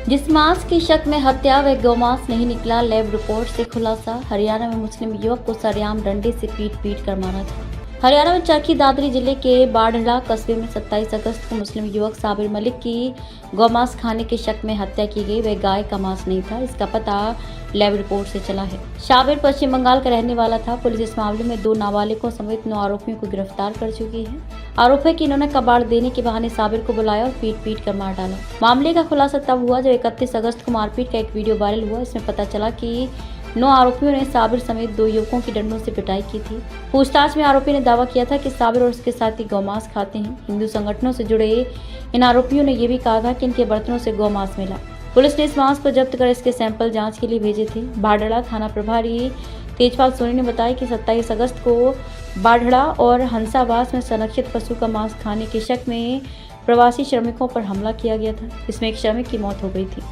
जिस मांस की शक में हत्या व गौमांस नहीं निकला, लैब रिपोर्ट से खुलासा। हरियाणा में मुस्लिम युवक को सरेआम डंडे से पीट कर मारा था। हरियाणा में चरखी दादरी जिले के बाढ़ड़ा कस्बे में 27 अगस्त को मुस्लिम युवक साबिर मलिक की गौमांस खाने के शक में हत्या की गई। वह गाय का मांस नहीं था, इसका पता लैब रिपोर्ट से चला है। साबिर पश्चिम बंगाल का रहने वाला था। पुलिस इस मामले में 2 नाबालिगों समेत 9 आरोपियों को गिरफ्तार कर चुकी है। आरोप है कि इन्होंने कबाड़ देने के बहाने साबिर को बुलाया और पीट कर मार डाला। मामले का खुलासा तब हुआ जब 31 अगस्त को मारपीट का एक वीडियो वायरल हुआ। इसमें पता चला कि 9 आरोपियों ने साबिर समेत 2 युवकों की डंडों से पिटाई की थी। पूछताछ में आरोपी ने दावा किया था कि साबिर और उसके साथी गौमांस खाते हैं। हिंदू संगठनों से जुड़े इन आरोपियों ने यह भी कहा था कि इनके बर्तनों से गौमांस मिला। पुलिस ने इस मांस को जब्त कर इसके सैंपल जांच के लिए भेजे थे। बाढ़ड़ा थाना प्रभारी तेजपाल सोनी ने बताया कि 27 अगस्त को बाढ़ड़ा और हंसावास में संरक्षित पशु का मांस खाने के शक में प्रवासी श्रमिकों पर हमला किया गया था। इसमें एक श्रमिक की मौत हो गई थी।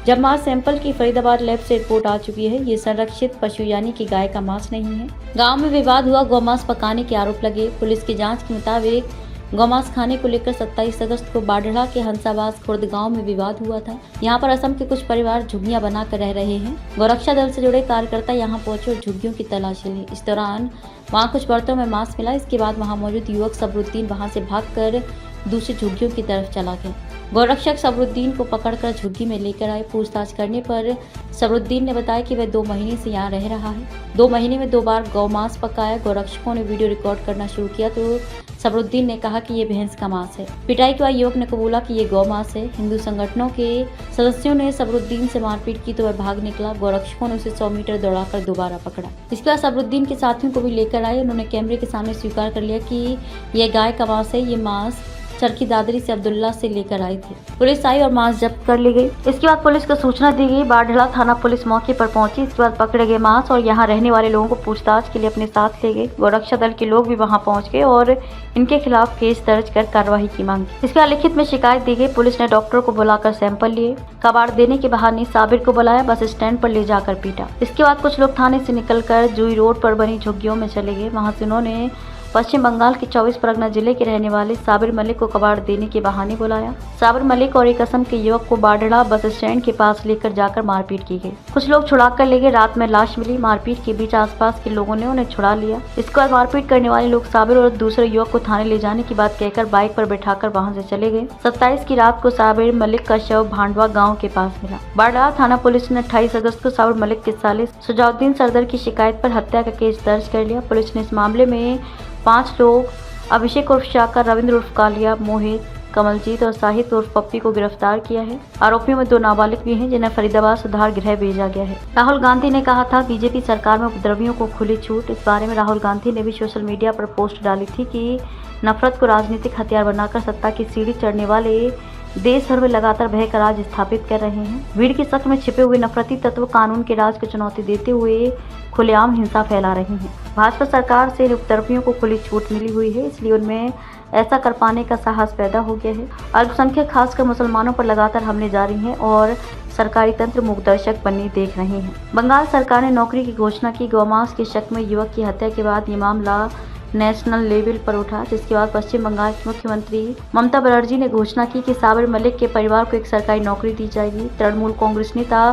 जब मांस सैंपल की फरीदाबाद लैब से रिपोर्ट आ चुकी है। ये संरक्षित पशु यानी कि गाय का मांस नहीं है। गांव में विवाद हुआ, गौमांस पकाने के आरोप लगे। पुलिस की जांच के मुताबिक गौमांस खाने को लेकर 27 अगस्त को बाढ़ड़ा के हंसावास खुर्द गांव में विवाद हुआ था। यहां पर असम के कुछ परिवार झुग्गियां बनाकर रह रहे हैं। गौरक्षा दल से जुड़े कार्यकर्ता यहां पहुंचे और झुग्गियों की तलाशी ली। इस दौरान वहां कुछ बर्तनों में मांस मिला। इसके बाद वहां मौजूद युवक सबरुद्दीन वहां से भागकर दूसरी झुग्गियों की तरफ चला गया। गौरक्षक सबरुद्दीन को पकड़कर झुग्गी में लेकर आए। पूछताछ करने पर सबरुद्दीन ने बताया कि वह 2 महीने से यहाँ रह रहा है। 2 महीने में 2 बार गौमांस पकाया। गौरक्षकों ने वीडियो रिकॉर्ड करना शुरू किया तो सबरुद्दीन ने कहा कि ये भैंस का मांस है। पिटाई के बाद युवक ने कबूला कि ये गौमांस है। हिंदू संगठनों के सदस्यों ने सबरुद्दीन से मारपीट की तो वह भाग निकला। गौरक्षकों ने उसे 100 मीटर दौड़ाकर दोबारा पकड़ा। इसके बाद सबरुद्दीन के साथियों को भी लेकर आए। उन्होंने कैमरे के सामने स्वीकार कर लिया कि यह गाय का मांस है। ये मांस चरखी दादरी से अब्दुल्ला से लेकर आई थी। पुलिस आई और मांस जब्त कर ली गई। इसके बाद पुलिस को सूचना दी गई। बाढ़ड़ा थाना पुलिस मौके पर पहुंची। इसके बाद पकड़े गए मांस और यहां रहने वाले लोगों को पूछताछ के लिए अपने साथ ले गए। गौरक्षा दल के लोग भी वहां पहुंच गए और इनके खिलाफ केस दर्ज कर कार्रवाई की मांग की। इसके बाद लिखित में शिकायत दी गई। पुलिस ने डॉक्टर को बुलाकर सैंपल लिए। कबाड़ देने के बहाने साबिर को बुलाया, बस स्टैंड पर ले जाकर पीटा। इसके बाद कुछ लोग थाने से निकलकर जुई रोड पर बनी झुग्गियों में चले गए। वहां से उन्होंने पश्चिम बंगाल के 24 परगना जिले के रहने वाले साबिर मलिक को कबाड़ देने के बहाने बुलाया। साबिर मलिक और एक असम के युवक को बाढ़ड़ा बस स्टैंड के पास लेकर जाकर मारपीट की गई। कुछ लोग छुड़ा कर ले गए। रात में लाश मिली। मारपीट के बीच आसपास के लोगों ने उन्हें छुड़ा लिया। इसके बाद मारपीट करने वाले लोग साबिर और दूसरे युवक को थाने ले जाने की बात कहकर बाइक पर बैठाकर वहां से चले गए। 27 की रात को साबिर मलिक का शव भांडवा गाँव के पास मिला। बाढ़ड़ा थाना पुलिस ने 28 अगस्त को साबिर मलिक के साले सुजाउद्दीन सरदर की शिकायत पर हत्या का केस दर्ज कर लिया। पुलिस ने इस मामले में 5 लोग अभिषेक उर्फ शाकर, रविंद्र उर्फ कालिया, मोहित, कमलजीत और साहिद उर्फ पप्पी को गिरफ्तार किया है। आरोपियों में 2 नाबालिग भी हैं जिन्हें फरीदाबाद सुधार गृह भेजा गया है। राहुल गांधी ने कहा था बीजेपी सरकार में उपद्रवियों को खुली छूट। इस बारे में राहुल गांधी ने भी सोशल मीडिया पर पोस्ट डाली थी कि नफरत को राजनीतिक हथियार बनाकर सत्ता की सीढ़ी चढ़ने वाले देश भर में लगातार भय का राज स्थापित कर रहे हैं। भीड़ की शक्ल में छिपे हुए नफरती तत्व कानून के राज को चुनौती देते हुए खुलेआम हिंसा फैला रहे हैं। भाजपा सरकार से उपद्रवियों को खुली छूट मिली हुई है, इसलिए उनमें ऐसा कर पाने का साहस पैदा हो गया है। अल्पसंख्यक खासकर मुसलमानों पर लगातार हमले जारी हैं और सरकारी तंत्र मूकदर्शक बनने देख रहे हैं। बंगाल सरकार ने नौकरी की घोषणा की। गौमांस के शक में युवक की हत्या के बाद ये मामला नेशनल लेवल पर उठा, जिसके बाद पश्चिम बंगाल की मुख्यमंत्री ममता बनर्जी ने घोषणा की कि साबिर मलिक के परिवार को एक सरकारी नौकरी दी जाएगी। तृणमूल कांग्रेस नेता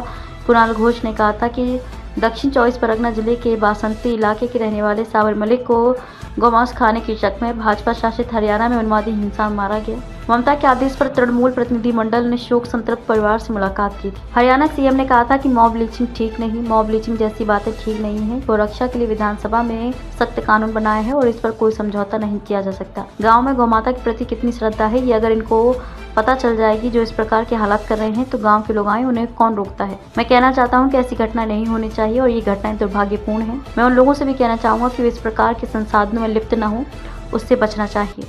कुणाल घोष ने कहा था कि दक्षिण 24 परगना जिले के बासंती इलाके के रहने वाले साबिर मलिक को गौमांस खाने के शक में भाजपा शासित हरियाणा में उन्मादी हिंसा में मारा गया। ममता के आदेश पर तृणमूल प्रतिनिधिमंडल ने शोक संतप्त परिवार से मुलाकात की थी। हरियाणा सीएम ने कहा था कि मॉब लिंचिंग ठीक नहीं, मॉब लिंचिंग जैसी बातें ठीक नहीं है। गौरक्षा के लिए विधानसभा में सख्त कानून बनाया है और इस पर कोई समझौता नहीं किया जा सकता। गाँव में गौमाता के प्रति कितनी श्रद्धा है, ये अगर इनको पता चल जाएगी जो इस प्रकार के हालात कर रहे हैं तो गांव के लोग आए, उन्हें कौन रोकता है। मैं कहना चाहता हूं कि ऐसी घटना नहीं होनी चाहिए और ये घटनाएं दुर्भाग्यपूर्ण है। मैं उन लोगों से भी कहना चाहूंगा कि वे इस प्रकार के संसाधनों में लिप्त न हो, उससे बचना चाहिए।